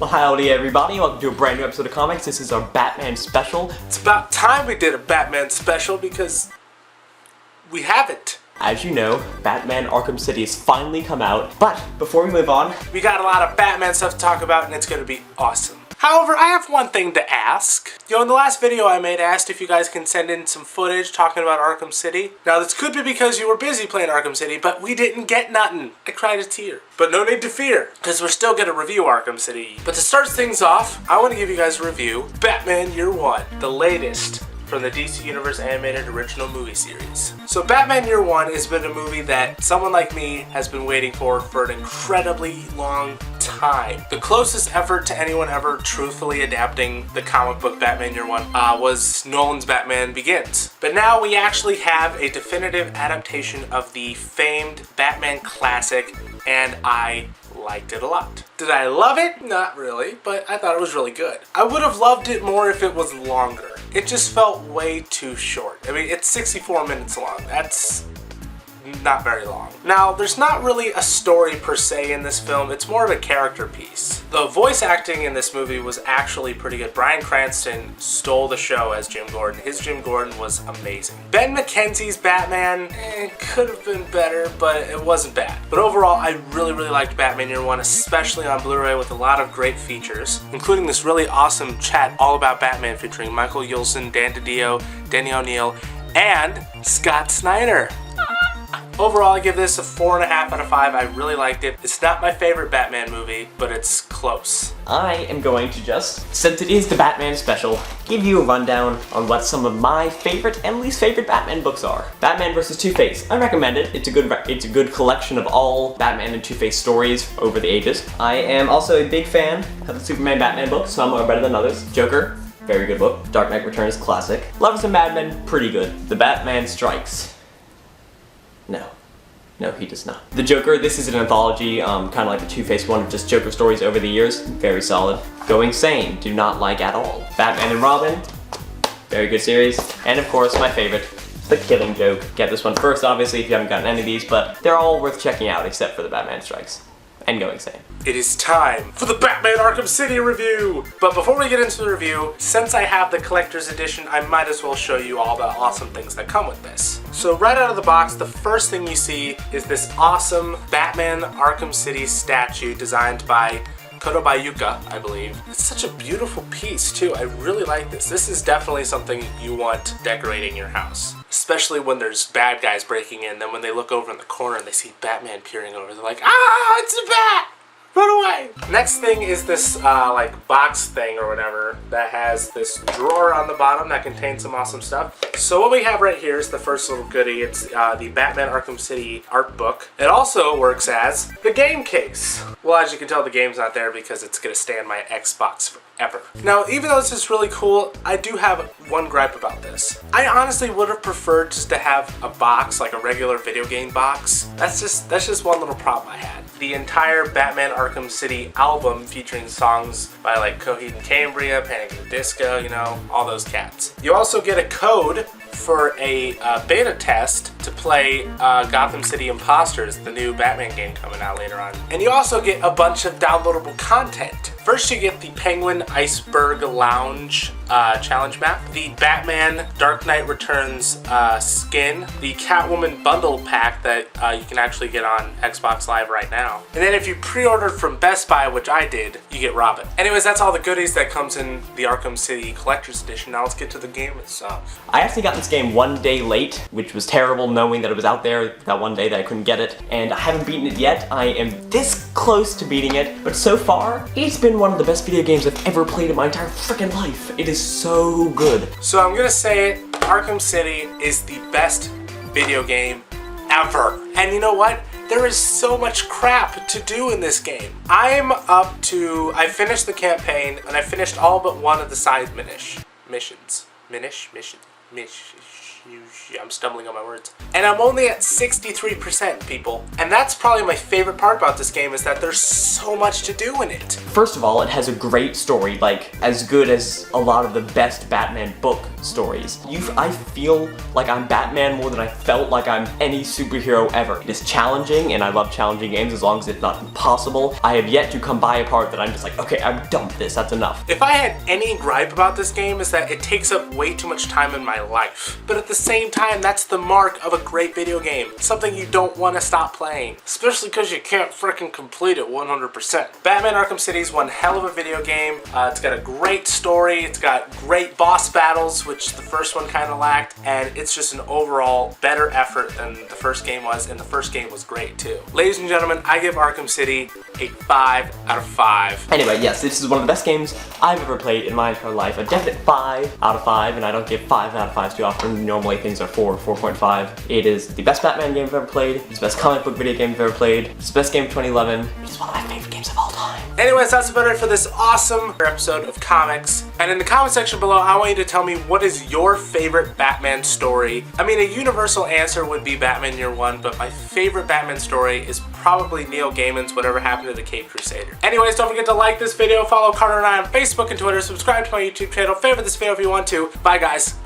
Well, howdy everybody, welcome to a brand new episode of Comics. This is our Batman special. It's about time we did a Batman special because we haven't. As you know, Batman Arkham City has finally come out, but before we move on, we got a lot of Batman stuff to talk about and it's going to be awesome. However, I have one thing to ask. In the last video I made, I asked if you guys can send in some footage talking about Arkham City. Now, this could be because you were busy playing Arkham City, but we didn't get nothing. I cried a tear. But no need to fear, because we're still going to review Arkham City. But to start things off, I want to give you guys a review. Batman Year One, the latest from the DC Universe animated original movie series. So Batman Year One has been a movie that someone like me has been waiting for an incredibly long time. The closest effort to anyone ever truthfully adapting the comic book Batman Year One was Nolan's Batman Begins. But now we actually have a definitive adaptation of the famed Batman classic, and I liked it a lot. Did I love it? Not really, but I thought it was really good. I would have loved it more if it was longer. It just felt way too short. I mean, it's 64 minutes long. That's not very long. Now, there's not really a story per se in this film. It's more of a character piece. The voice acting in this movie was actually pretty good. Bryan Cranston stole the show as Jim Gordon. His Jim Gordon was amazing. Ben McKenzie's Batman could have been better, but it wasn't bad. But overall, I really liked Batman Year One, especially on Blu-ray with a lot of great features, including this really awesome chat all about Batman featuring Michael Yulson, Dan DiDio, Denny O'Neil, and Scott Snyder. Overall, I give this a 4.5 out of 5. I really liked it. It's not my favorite Batman movie, but it's close. I am going to just, since it is the Batman special, give you a rundown on what some of my favorite and least favorite Batman books are. Batman vs. Two-Face. I recommend it. It's a good collection of all Batman and Two-Face stories over the ages. I am also a big fan of the Superman Batman books. Some are better than others. Joker, very good book. Dark Knight Returns, classic. Lovers and Madmen, pretty good. The Batman Strikes. No, he does not. The Joker, this is an anthology, kind of like the Two-Face one of just Joker stories over the years. Very solid. Going Sane, do not like at all. Batman and Robin, very good series. And of course, my favorite, The Killing Joke. Get this one first, obviously, if you haven't gotten any of these, but they're all worth checking out except for The Batman Strikes and Going Sane. It is time for the Batman Arkham City review! But before we get into the review, since I have the collector's edition, I might as well show you all the awesome things that come with this. So right out of the box, the first thing you see is this awesome Batman Arkham City statue designed by Kotobayuka, I believe. It's such a beautiful piece too. I really like this. This is definitely something you want decorating your house. Especially when there's bad guys breaking in, then when they look over in the corner and they see Batman peering over, they're like, ah, it's a bat! Run away! Next thing is this like box thing or whatever that has this drawer on the bottom that contains some awesome stuff. So what we have right here is the first little goodie. It's the Batman Arkham City art book. It also works as the game case. Well, as you can tell, the game's not there because it's gonna stay on my Xbox forever. Now, even though this is really cool, I do have one gripe about this. I honestly would have preferred just to have a box, like a regular video game box. That's just one little problem I had. The entire Batman Arkham City album featuring songs by like Coheed and Cambria, Panic at the Disco, you know, all those cats. You also get a code for a beta test to play Gotham City Imposters, the new Batman game coming out later on. And you also get a bunch of downloadable content. First you get the Penguin Iceberg Lounge challenge map, the Batman Dark Knight Returns skin, the Catwoman bundle pack that you can actually get on Xbox Live right now. And then if you pre-ordered from Best Buy, which I did, you get Robin. Anyways, that's all the goodies that comes in the Arkham City Collector's Edition. Now let's get to the game itself. I actually got this game one day late, which was terrible knowing that it was out there that one day that I couldn't get it. And I haven't beaten it yet. I am this close to beating it, but so far, it's been one of the best video games I've ever played in my entire freaking life. It is so good. So I'm gonna say it, Arkham City is the best video game ever. And you know what? There is so much crap to do in this game. I finished the campaign and I finished all but one of the side missions. I'm stumbling on my words. And I'm only at 63%, people. And that's probably my favorite part about this game, is that there's so much to do in it. First of all, it has a great story, like as good as a lot of the best Batman book stories. I feel like I'm Batman more than I felt like I'm any superhero ever. It is challenging, and I love challenging games as long as it's not impossible. I have yet to come by a part that I'm just like, okay, I'm done with this, that's enough. If I had any gripe about this game, is that it takes up way too much time in my life. But at the same time, that's the mark of a great video game. Something you don't want to stop playing. Especially because you can't freaking complete it 100%. Batman Arkham City is one hell of a video game. It's got a great story, it's got great boss battles, which the first one kind of lacked, and it's just an overall better effort than the first game was, and the first game was great too. Ladies and gentlemen, I give Arkham City a 5 out of 5. Anyway, yes, this is one of the best games I've ever played in my entire life. A definite 5 out of 5, and I don't give 5 out of 5s too often. Normally things are 4, 4.5. It is the best Batman game I've ever played. It's the best comic book video game I've ever played. It's the best game of 2011. It's one of my favorite games of all time. Anyways, that's about it for this awesome episode of comics. And in the comment section below, I want you to tell me, what is your favorite Batman story? I mean, a universal answer would be Batman Year One, but my favorite Batman story is probably Neil Gaiman's Whatever Happened to the Caped Crusader. Anyways, don't forget to like this video, follow Carter and I on Facebook and Twitter, subscribe to my YouTube channel, favorite this video if you want to. Bye guys.